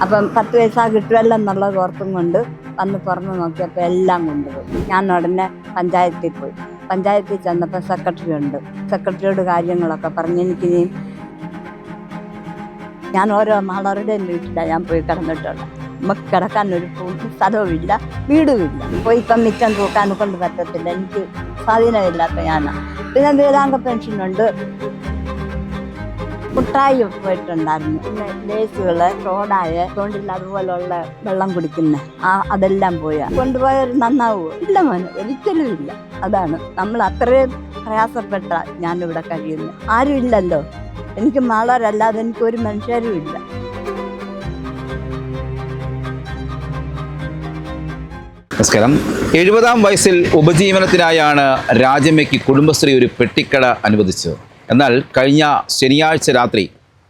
അപ്പം 10 പൈസ കിട്ടുമല്ലോ എന്നുള്ളത് ഓർത്തും കൊണ്ട് വന്ന് തുറന്ന് നോക്കിയപ്പോൾ എല്ലാം കൊണ്ടുപോയി. ഞാൻ ഉടനെ പഞ്ചായത്തിൽ പോയി. പഞ്ചായത്തിൽ ചെന്നപ്പോൾ സെക്രട്ടറി ഉണ്ട്. സെക്രട്ടറിയോട് കാര്യങ്ങളൊക്കെ പറഞ്ഞ് എനിക്കിനി ഞാൻ ഓരോ നാളുടെയും വീട്ടിലാണ് ഞാൻ പോയി കിടന്നിട്ടുള്ളത്. നമുക്ക് കിടക്കാൻ ഒരു സ്ഥലവുമില്ല, വീടുമില്ല. പോയി ഇപ്പം മിച്ചം തൂക്കാൻ കൊണ്ട് പറ്റത്തില്ല, എനിക്ക് സ്വാധീനമില്ലാത്ത ഞാനാണ്. പിന്നെ വേദാംഗ പെൻഷനുണ്ട്, മുട്ടായി പോയിട്ടുണ്ടായിരുന്നു. പിന്നെ ലേസുകള്, സോഡായ, തോണ്ടില്ല അതുപോലുള്ള വെള്ളം കുടിക്കുന്ന അതെല്ലാം പോയാ കൊണ്ടുപോയവർ നന്നാവോ? ഇല്ല മോനെ, ഒരിക്കലും ഇല്ല. അതാണ് നമ്മൾ അത്രയും പ്രയാസപ്പെട്ട ഞാനിവിടെ കഴിയുന്നത്. ആരും ഇല്ലല്ലോ, എനിക്ക് മാളരല്ലാതെ എനിക്ക് ഒരു മനുഷ്യരും ഇല്ല. നമസ്കാരം. 70-ാം വയസ്സിൽ ഉപജീവനത്തിനായാണ് രാജമ്മയ്ക്ക് കുടുംബശ്രീ ഒരു പെട്ടിക്കട അനുവദിച്ചത്. എന്നാൽ കഴിഞ്ഞ ശനിയാഴ്ച രാത്രി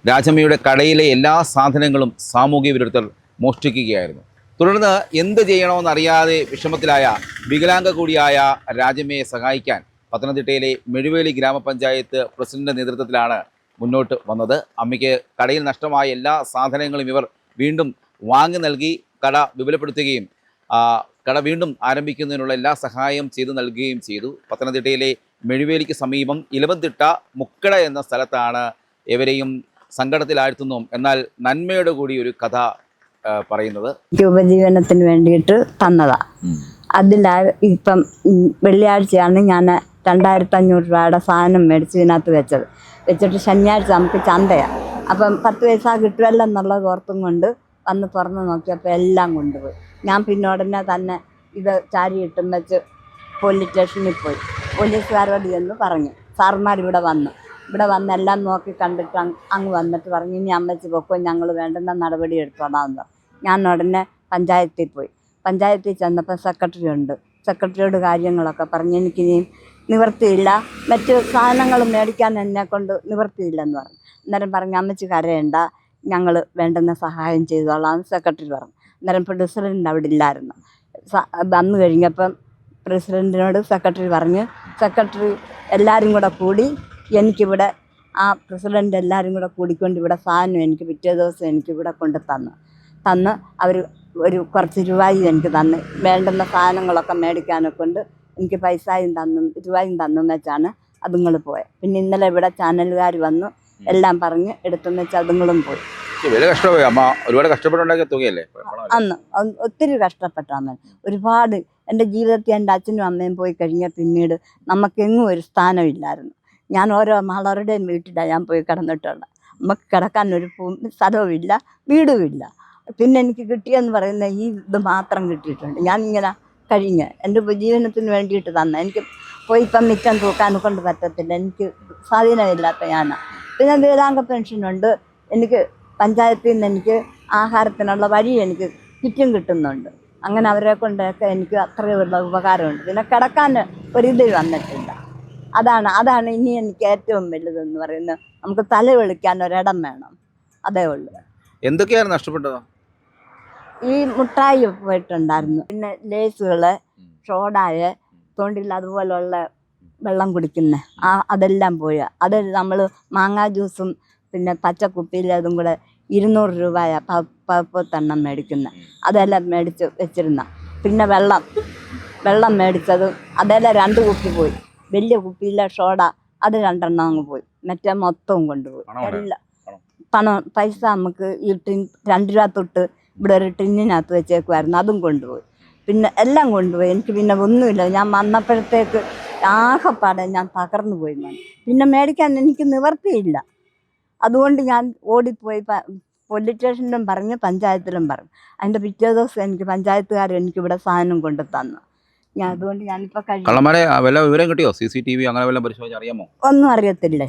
രാജമ്മയുടെ കടയിലെ എല്ലാ സാധനങ്ങളും സാമൂഹ്യ വിരുദ്ധർ മോഷ്ടിക്കുകയായിരുന്നു. തുടർന്ന് എന്ത് ചെയ്യണമെന്നറിയാതെ വിഷമത്തിലായ വികലാംഗ കൂടിയായ രാജമ്മയെ സഹായിക്കാൻ പത്തനംതിട്ടയിലെ മെഴുവേലി ഗ്രാമപഞ്ചായത്ത് പ്രസിഡന്റിന്റെ നേതൃത്വത്തിലാണ് മുന്നോട്ട് വന്നത്. അമ്മയ്ക്ക് കടയിൽ നഷ്ടമായ എല്ലാ സാധനങ്ങളും ഇവർ വീണ്ടും വാങ്ങി നൽകി കട വിപുലപ്പെടുത്തുകയും കട വീണ്ടും ആരംഭിക്കുന്നതിനുള്ള എല്ലാ സഹായം ചെയ്തു നൽകുകയും ചെയ്തു. പത്തനംതിട്ടയിലെ മെഴുവേലിക്ക് സമീപം ഇലവന്തിട്ട മുക്കട എന്ന സ്ഥലത്താണ് ഇവരെയും സങ്കടത്തിലാഴ്ത്തുന്നു. എന്നാൽ നന്മയുടെ കൂടി ഒരു കഥ പറയുന്നത്. ഉപജീവനത്തിന് വേണ്ടിയിട്ട് തന്നതാ. ഇപ്പം വെള്ളിയാഴ്ചയാണ് ഞാൻ 2500 രൂപയുടെ സാധനം മേടിച്ച് ഇതിനകത്ത് വെച്ചിട്ട് ശനിയാഴ്ച നമുക്ക് ചന്തയാണ്. അപ്പം 10 പൈസ കിട്ടുമല്ലോ എന്നുള്ളത് ഓർത്തും കൊണ്ട് വന്ന് തുറന്ന് നോക്കിയപ്പോൾ എല്ലാം കൊണ്ടുപോയി. ഞാൻ പിന്നെ ഉടനെ തന്നെ ഇത് ചാരിയിട്ടും വെച്ച് പോലീസ് സ്റ്റേഷനിൽ പോയി. പോലീസുകാരോട് എന്ന് പറഞ്ഞു. സാർമാർ ഇവിടെ വന്ന് എല്ലാം നോക്കി കണ്ടിട്ട് അങ്ങ് വന്നിട്ട് പറഞ്ഞു, ഇനി അമ്മച്ചി പൊക്കോ, ഞങ്ങൾ വേണ്ടുന്ന നടപടി എടുത്തോളാമെന്ന് പറഞ്ഞു. ഞാൻ ഉടനെ പഞ്ചായത്തിൽ പോയി. പഞ്ചായത്തിൽ ചെന്നപ്പോൾ സെക്രട്ടറി ഉണ്ട്. സെക്രട്ടറിയോട് കാര്യങ്ങളൊക്കെ പറഞ്ഞ് എനിക്കിനി നിവൃത്തിയില്ല, മറ്റ് സാധനങ്ങൾ മേടിക്കാൻ എന്നെക്കൊണ്ട് നിവൃത്തിയില്ലെന്ന് പറഞ്ഞു. അന്നേരം പറഞ്ഞു, അമ്മച്ചി കരയണ്ട, ഞങ്ങൾ വേണ്ടുന്ന സഹായം ചെയ്തോളാം സെക്രട്ടറി പറഞ്ഞു. അന്നേരം പ്രസിഡന്റ് അവിടെ ഇല്ലായിരുന്നു. വന്നു കഴിഞ്ഞപ്പം പ്രസിഡന്റിനോട് സെക്രട്ടറി പറഞ്ഞ്, സെക്രട്ടറി എല്ലാവരും കൂടെ കൂടി എനിക്കിവിടെ പ്രസിഡന്റ് എല്ലാവരും കൂടെ കൂടിക്കൊണ്ട് ഇവിടെ സാധനം എനിക്ക് പിറ്റേ ദിവസം എനിക്കിവിടെ കൊണ്ട് തന്ന് അവർ ഒരു കുറച്ച് രൂപയും എനിക്ക് തന്ന് വേണ്ടുന്ന സാധനങ്ങളൊക്കെ മേടിക്കാനൊക്കെ കൊണ്ട് എനിക്ക് പൈസയും രൂപയും തന്നും വെച്ചാണ് അതുങ്ങൾ പോയത്. പിന്നെ ഇന്നലെ ഇവിടെ ചാനലുകാർ വന്നു എല്ലാം പറഞ്ഞ് എടുത്തെന്ന് വെച്ചാൽ അതുങ്ങളും പോയി. ഒരുപാട് കഷ്ടപ്പെട്ടുണ്ടാക്കിയ തുകയല്ലേ? അന്ന് ഒത്തിരി കഷ്ടപ്പെട്ടാൽ ഒരുപാട്. എൻ്റെ ജീവിതത്തിൽ എൻ്റെ അച്ഛനും അമ്മയും പോയി കഴിഞ്ഞാൽ പിന്നീട് നമുക്കെങ്ങും ഒരു സ്ഥാനമില്ലായിരുന്നു. ഞാൻ ഓരോ നാളുടെയും വീട്ടിലാണ് ഞാൻ പോയി കിടന്നിട്ടുള്ളത്. നമുക്ക് കിടക്കാൻ ഒരു സ്ഥലവുമില്ല, വീടുമില്ല. പിന്നെ എനിക്ക് കിട്ടിയെന്ന് പറയുന്ന ഇത് മാത്രം കിട്ടിയിട്ടുണ്ട്. ഞാനിങ്ങനെ കഴിഞ്ഞ് എൻ്റെ ഉപജീവനത്തിന് വേണ്ടിയിട്ട് തന്നെ എനിക്ക് പോയി ഇപ്പം മിച്ചം തൂക്കാൻ കൊണ്ട് പറ്റത്തില്ല, എനിക്ക് സ്വാധീനമില്ലാത്ത ഞാനാണ്. പിന്നെ വേദാംഗ പെൻഷനുണ്ട്. എനിക്ക് പഞ്ചായത്തിൽ നിന്ന് എനിക്ക് ആഹാരത്തിനുള്ള വഴി എനിക്ക് ചുറ്റും കിട്ടുന്നുണ്ട്. അങ്ങനെ അവരെ കൊണ്ടൊക്കെ എനിക്ക് അത്രയുള്ള ഉപകാരമുണ്ട്. പിന്നെ കിടക്കാൻ ഒരിത് വന്നിട്ടില്ല. അതാണ് ഇനി എനിക്ക് ഏറ്റവും വലുതെന്ന് പറയുന്നത്. നമുക്ക് തല വെളിക്കാൻ ഒരിടം വേണം, അതേ ഉള്ളൂ. എന്തൊക്കെയാണ് നഷ്ടപ്പെട്ടത്? ഈ മുട്ടായി പോയിട്ടുണ്ടായിരുന്നു, പിന്നെ ലേസുകള്, സോഡായ, തോണ്ടില്ല അതുപോലുള്ള വെള്ളം കുടിക്കുന്ന അതെല്ലാം പോയാ. അത് നമ്മൾ മാങ്ങാ ജ്യൂസും പിന്നെ പച്ചക്കുപ്പിയിൽ അതും കൂടെ 200 രൂപയാണ് പപ്പത്തെണ്ണം മേടിക്കുന്നത്. അതെല്ലാം മേടിച്ച് വെച്ചിരുന്ന. പിന്നെ വെള്ളം മേടിച്ചത് അതെല്ലാം 2 കുപ്പി പോയി. വലിയ കുപ്പിയിലെ സോഡ അത് 2 അങ്ങ് പോയി. മറ്റേ മൊത്തവും കൊണ്ടുപോയി. എല്ലാം പൈസ നമുക്ക് ഈ 2 രൂപ തൊട്ട് ഇവിടെ ഒരു ടിന്നിനകത്ത് വെച്ചേക്കുമായിരുന്നു, അതും കൊണ്ടുപോയി. പിന്നെ എല്ലാം കൊണ്ടുപോയി. എനിക്ക് പിന്നെ ഒന്നുമില്ല. ഞാൻ വന്നപ്പോഴത്തേക്ക് ആകെപ്പാടെ ഞാൻ തകർന്നു പോയി. പിന്നെ മേടിക്കാൻ എനിക്ക് നിവർത്തിയില്ല. അതുകൊണ്ട് ഞാൻ ഓടിപ്പോയി പോലീസ് സ്റ്റേഷനിലും പറഞ്ഞു, പഞ്ചായത്തിലും പറഞ്ഞു. അതിൻ്റെ പിറ്റേ ദിവസം എനിക്ക് പഞ്ചായത്തുകാർ എനിക്കിവിടെ സാധനം കൊണ്ട് തന്നു. അതുകൊണ്ട് ഞാനിപ്പോൾ കള്ളന്മാരെ വല്ല വിവരം കിട്ടിയോ? CCTV അങ്ങനെ വല്ലതും പരിശോധിച്ച് അറിയാമോ? ഒന്നും അറിയത്തില്ല.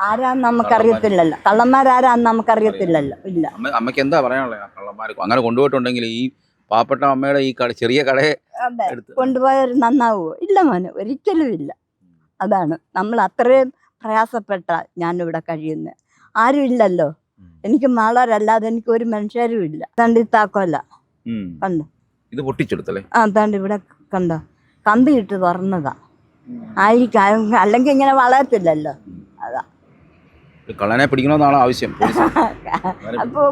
ആരാന്ന് നമുക്കറിയത്തില്ലല്ലോ. കള്ളന്മാരാരാന്ന് നമുക്കറിയത്തില്ലല്ലോ. ഇല്ല. അമ്മയ്ക്ക് എന്താ പറയാനുള്ളത്? കള്ളന്മാർ അങ്ങനെ കൊണ്ടുപോയിട്ടുണ്ടെങ്കിൽ ഈ പാവപ്പെട്ട അമ്മയുടെ ഈ ചെറിയ കടയെ കൊണ്ടുപോയവർ നന്നാവുമോ? ഇല്ല മോനെ, ഒരിക്കലും ഇല്ല. അതാണ് നമ്മൾ അത്രയും പ്രയാസപ്പെട്ട ഞാനിവിടെ കഴിയുന്നത്. ആരും ഇല്ലല്ലോ, എനിക്ക് മാളരല്ലാതെ എനിക്ക് ഒരു മനുഷ്യരും ഇല്ല. തണ്ടി താക്കോല കണ്ടോ, ഇത് പൊട്ടിച്ചെടുത്തല്ലേ? താണ്ട് ഇവിടെ കണ്ടോ, കമ്പിയിട്ട് തുറന്നതാ. ആയിരിക്കും, അല്ലെങ്കിൽ ഇങ്ങനെ വളരത്തില്ലല്ലോ. അതാ ഒരു കള്ളനെ പിടിക്കണമെന്നാണ് ആവശ്യം പോലീസ്. അപ്പോൾ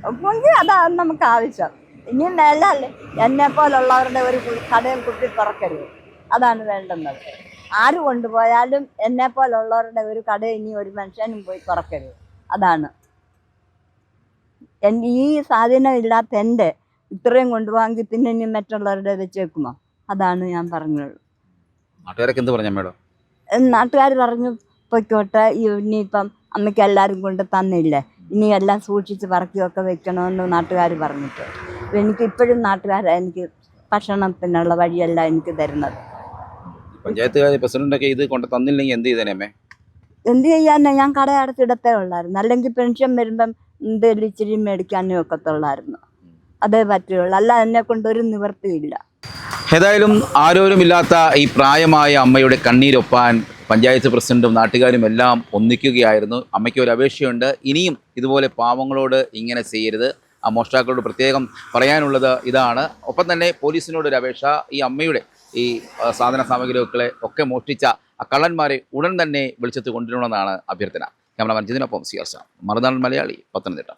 ഒക്കുമെങ്കിൽ അതാണ് നമുക്ക് ആവശ്യം. ഇനിയും മേലല്ലേ എന്നെ പോലുള്ളവരുടെ ഒരു കടയും കുത്തി തുറക്കരുത്, അതാണ് വേണ്ടുന്നത്. ആര് കൊണ്ടുപോയാലും എന്നെ പോലുള്ളവരുടെ ഒരു കട ഇനി ഒരു മനുഷ്യനും പോയി തുറക്കരുത്, അതാണ്. ഈ സ്വാധീനം ഇല്ലാത്ത എൻ്റെ ഇത്രയും കൊണ്ടുപോകാമെങ്കിൽ പിന്നെ ഇനി മറ്റുള്ളവരുടെ വെച്ചേക്കുമോ? അതാണ് ഞാൻ പറഞ്ഞത്. നാട്ടുകാരൊക്കെ എന്ത് പറഞ്ഞു അമ്മയോട്? നാട്ടുകാർ പറഞ്ഞു പൊയ്ക്കോട്ടെ, ഇനിയിപ്പം അമ്മയ്ക്ക് എല്ലാവരും കൊണ്ട് തന്നില്ലേ, ഇനി എല്ലാം സൂക്ഷിച്ച് പറക്കിയൊക്കെ വെക്കണമെന്ന് നാട്ടുകാർ പറഞ്ഞിട്ട്. എനിക്ക് ഇപ്പോഴും നാട്ടുകാരെ എനിക്ക് ഭക്ഷണത്തിനുള്ള വഴിയെല്ലാം എനിക്ക് തരുന്നത്. പഞ്ചായത്തുകാർ പ്രസിഡന്റൊക്കെ ഇത് കൊണ്ട് തന്നില്ലെങ്കിൽ എന്ത് ചെയ്തേനെ അമ്മേ? എന്ത് ചെയ്യാനാ, ഞാൻ കട അടച്ചിടത്തേ ഉള്ളായിരുന്നു. അല്ലെങ്കിൽ പെൻഷൻ വരുമ്പം എന്തെങ്കിലും ഇച്ചിരി മേടിക്കാനേ ഒക്കത്തുള്ളായിരുന്നു, അതേ പറ്റുള്ളൂ. അല്ല എന്നെ കൊണ്ടൊരു നിവൃത്തിയില്ല. ഏതായാലും ആരോരുമില്ലാത്ത ഈ പ്രായമായ അമ്മയുടെ കണ്ണീരൊപ്പാൻ പഞ്ചായത്ത് പ്രസിഡന്റും നാട്ടുകാരും എല്ലാം ഒന്നിക്കുകയായിരുന്നു. അമ്മയ്ക്ക് ഒരു അപേക്ഷയുണ്ട്, ഇനിയും ഇതുപോലെ പാവങ്ങളോട് ഇങ്ങനെ ചെയ്യരുത്. ആ മോഷ്ടാക്കളോട് പ്രത്യേകം പറയാനുള്ളത് ഇതാണ്. ഒപ്പം തന്നെ പോലീസിനോടൊരു അപേക്ഷ, ഈ അമ്മയുടെ ഈ സാധന സാമഗ്രികളെ ഒക്കെ മോഷ്ടിച്ച ആ കള്ളന്മാരെ ഉടൻ തന്നെ വെളിച്ചത്ത് കൊണ്ടുവരണമെന്നാണ് അഭ്യർത്ഥന. Cameraman ജിതിനൊപ്പം CR, Marunadan Malayali, Pathanamthitta.